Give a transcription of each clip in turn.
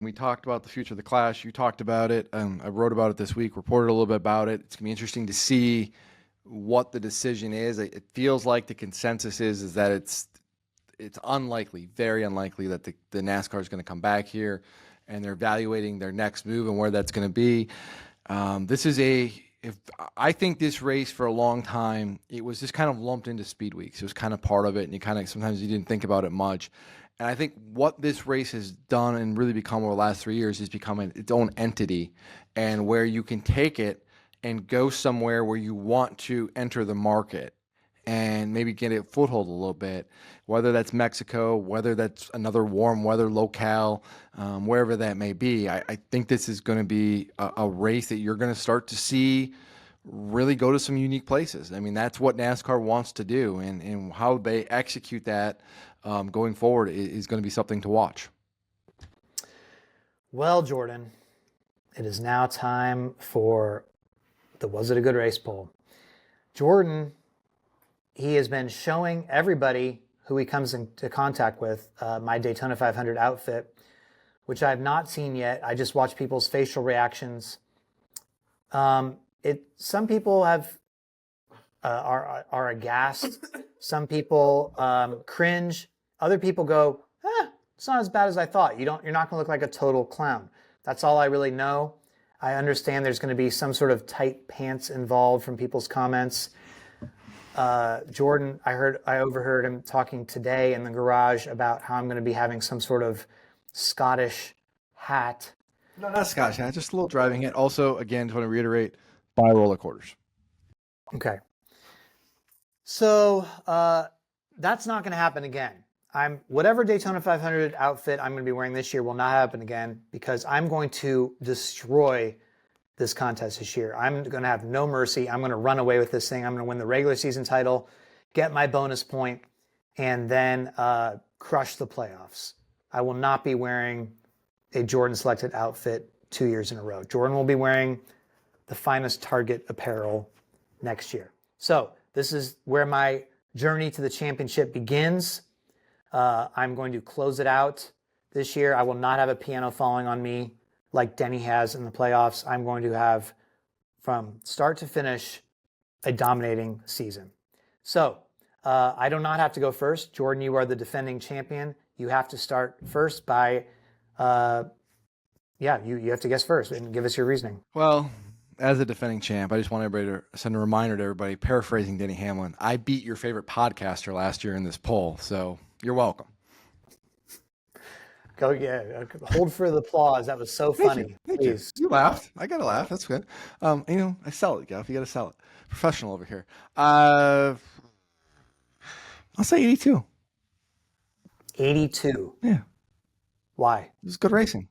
We talked about the future of the Clash. You talked about it. I wrote about it this week, reported a little bit about it. It's going to be interesting to see what the decision is. It feels like the consensus is that it's unlikely, very unlikely that the NASCAR is going to come back here, and they're evaluating their next move and where that's going to be. This is if I think this race for a long time, it was just kind of lumped into Speed Weeks. It was kind of part of it, and sometimes you didn't think about it much. And I think what this race has done and really become over the last 3 years is become its own entity, and where you can take it and go somewhere where you want to enter the market and maybe get a foothold a little bit, whether that's Mexico, whether that's another warm weather locale, wherever that may be. I think this is going to be a race that you're going to start to see really go to some unique places. I mean, that's what NASCAR wants to do, and how they execute that going forward is going to be something to watch. Well, Jordan, it is now time for the Was It a Good Race poll. Jordan, he has been showing everybody who he comes into contact with my Daytona 500 outfit, which I have not seen yet. I just watch people's facial reactions. Some people are aghast. Some people cringe. Other people go, it's not as bad as I thought. You're not going to look like a total clown. That's all I really know. I understand there's going to be some sort of tight pants involved from people's comments. Jordan, I overheard him talking today in the garage about how I'm going to be having some sort of Scottish hat. No, not Scottish hat, just a little driving hat. Also, again, just want to reiterate, buy roller quarters. Okay. So that's not going to happen again. Whatever Daytona 500 outfit I'm going to be wearing this year will not happen again, because I'm going to destroy this contest this year. I'm going to have no mercy. I'm going to run away with this thing. I'm going to win the regular season title, get my bonus point, and then crush the playoffs. I will not be wearing a Jordan selected outfit 2 years in a row. Jordan will be wearing the finest Target apparel next year. So this is where my journey to the championship begins. I'm going to close it out this year. I will not have a piano falling on me like Denny has in the playoffs. I'm going to have, from start to finish, a dominating season. So I do not have to go first. Jordan, you are the defending champion. You have to start first by, you have to guess first and give us your reasoning. Well, as a defending champ, I just want everybody to send a reminder to everybody, paraphrasing Denny Hamlin, I beat your favorite podcaster last year in this poll, so you're welcome. Go, yeah. Hold for the applause. That was so funny. Thank you. You laughed. I got to laugh. That's good. I sell it, Gaff. You got to sell it. Professional over here. I'll say 82. 82. Yeah. Why? It was good racing.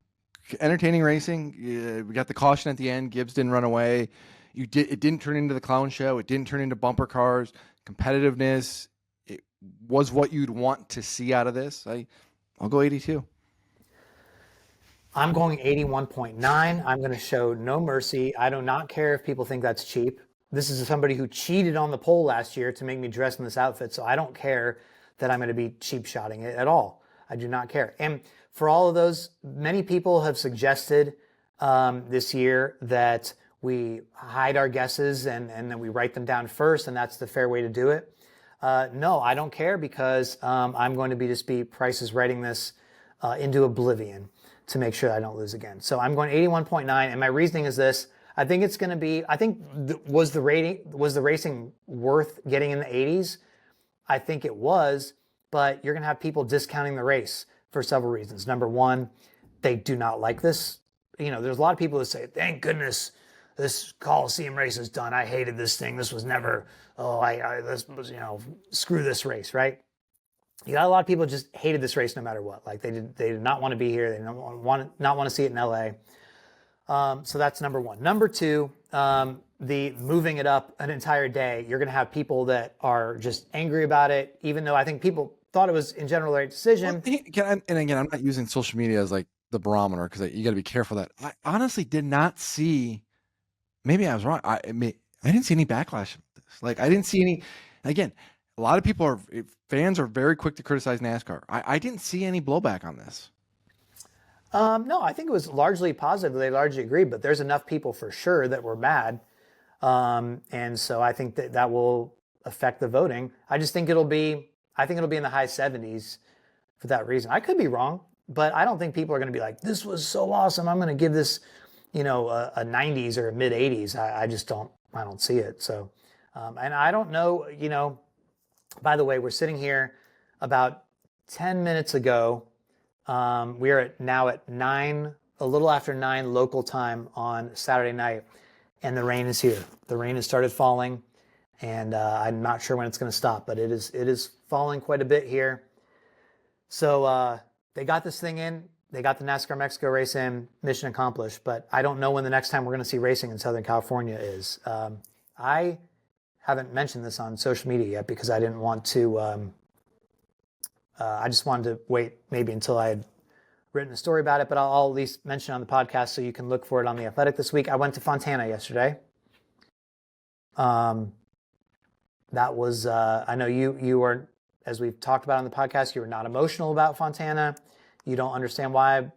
Entertaining racing. We got the caution at the end. Gibbs didn't run away. It didn't turn into the clown show. It didn't turn into bumper cars. Competitiveness. It was what you'd want to see out of this. I'll go 82. I'm going 81.9. I'm going to show no mercy. I do not care if people think that's cheap. This is somebody who cheated on the poll last year to make me dress in this outfit, so I don't care that I'm going to be cheap shotting it at all. I do not care. And for all of those, many people have suggested this year that we hide our guesses and then we write them down first, and that's the fair way to do it. No, I don't care, because I'm going to be Price is writing this into oblivion to make sure I don't lose again. So I'm going 81.9, and my reasoning is this. I think it's going to be, was the racing worth getting in the 80s? I think it was, but you're going to have people discounting the race for several reasons. Number one, they do not like this. There's a lot of people that say, thank goodness this Coliseum race is done. I hated this thing. This was never, screw this race, right? You got a lot of people just hated this race no matter what. Like they did not want to be here. They not want to see it in LA. So that's number one. Number two, the moving it up an entire day. You're going to have people that are just angry about it, even though I think people thought it was in general the right decision. Well, and again, I'm not using social media as like the barometer, because you got to be careful that I honestly did not see. Maybe I was wrong. I didn't see any backlash. Like I didn't see any. Again, a lot of fans are very quick to criticize NASCAR. I didn't see any blowback on this. No, I think it was largely positive. They largely agreed, but there's enough people for sure that were mad. And so I think that will affect the voting. I think it'll be in the high 70s for that reason. I could be wrong, but I don't think people are going to be like, this was so awesome, I'm going to give this, a 90s or a mid 80s. I just don't see it. So, and I don't know, by the way, we're sitting here about 10 minutes ago. We are now at 9, a little after 9 local time on Saturday night, and the rain is here. The rain has started falling, and I'm not sure when it's going to stop, but it is falling quite a bit here. So they got this thing in. They got the NASCAR Mexico race in. Mission accomplished. But I don't know when the next time we're going to see racing in Southern California is. I haven't mentioned this on social media yet because I didn't want to. I just wanted to wait maybe until I had written a story about it, but I'll at least mention it on the podcast so you can look for it on The Athletic this week. I went to Fontana yesterday. That was, I know you were, as we've talked about on the podcast, you were not emotional about Fontana. You don't understand why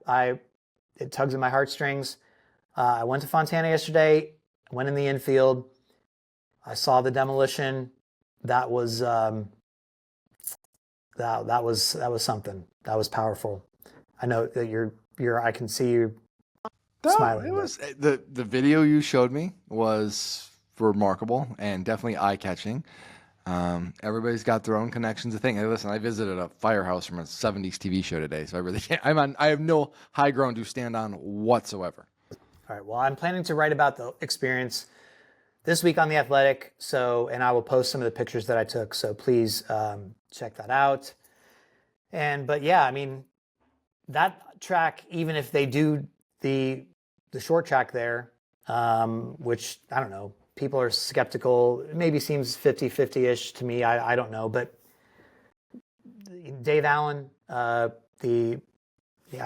it tugs at my heartstrings. I went to Fontana yesterday, went in the infield. I saw the demolition. That was, that was something. That was powerful. I know that I can see you smiling. It was the video you showed me was remarkable and definitely eye-catching. Everybody's got their own connections to things. Hey, listen, I visited a firehouse from a 70s TV show today, so I really can't. I have no high ground to stand on whatsoever. All right. Well, I'm planning to write about the experience this week on The Athletic. And I will post some of the pictures that I took. So please check that out. But yeah, I mean, that track, even if they do the short track there, which I don't know, people are skeptical. It maybe seems 50-50-ish to me. I don't know. But Dave Allen, I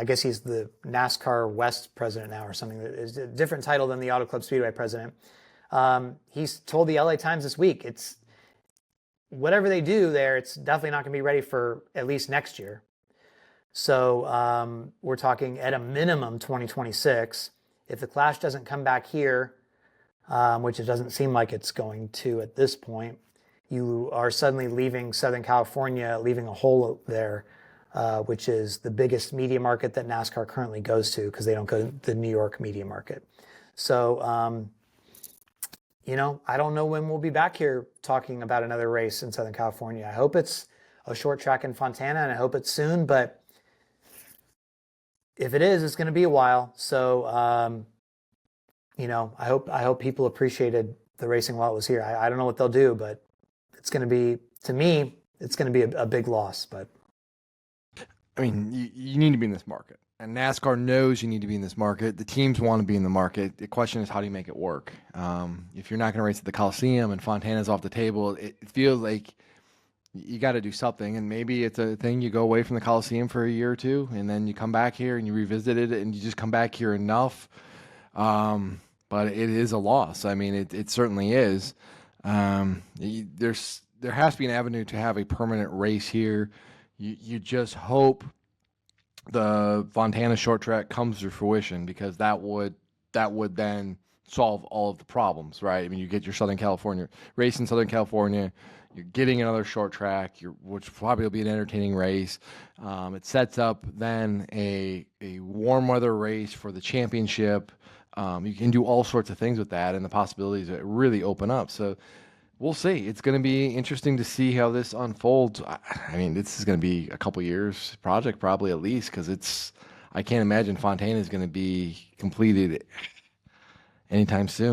guess he's the NASCAR West president now or something. It's a different title than the Auto Club Speedway president. He's told the LA Times this week, it's whatever they do there, it's definitely not going to be ready for at least next year. So we're talking at a minimum 2026. If the Clash doesn't come back here, which it doesn't seem like it's going to at this point, you are suddenly leaving Southern California, leaving a hole there, which is the biggest media market that NASCAR currently goes to because they don't go to the New York media market. So, I don't know when we'll be back here talking about another race in Southern California. I hope it's a short track in Fontana, and I hope it's soon, but if it is, it's going to be a while. So, I hope people appreciated the racing while it was here. I don't know what they'll do, but it's going to be, to me, it's going to be a big loss. But I mean, you need to be in this market, and NASCAR knows you need to be in this market. The teams want to be in the market. The question is, how do you make it work? If you're not going to race at the Coliseum and Fontana's off the table, it feels like you got to do something. And maybe it's a thing, you go away from the Coliseum for a year or two, and then you come back here and you revisit it, and you just come back here enough. But it is a loss. I mean, it certainly is. There has to be an avenue to have a permanent race here. You just hope the Fontana short track comes to fruition, because that would then solve all of the problems, right? I mean, you get your Southern California race in Southern California. You're getting another short track, which probably will be an entertaining race. It sets up then a warm weather race for the championship. You can do all sorts of things with that, and the possibilities really open up. So we'll see. It's going to be interesting to see how this unfolds. I mean, this is going to be a couple years project, probably at least, because I can't imagine Fontana is going to be completed anytime soon.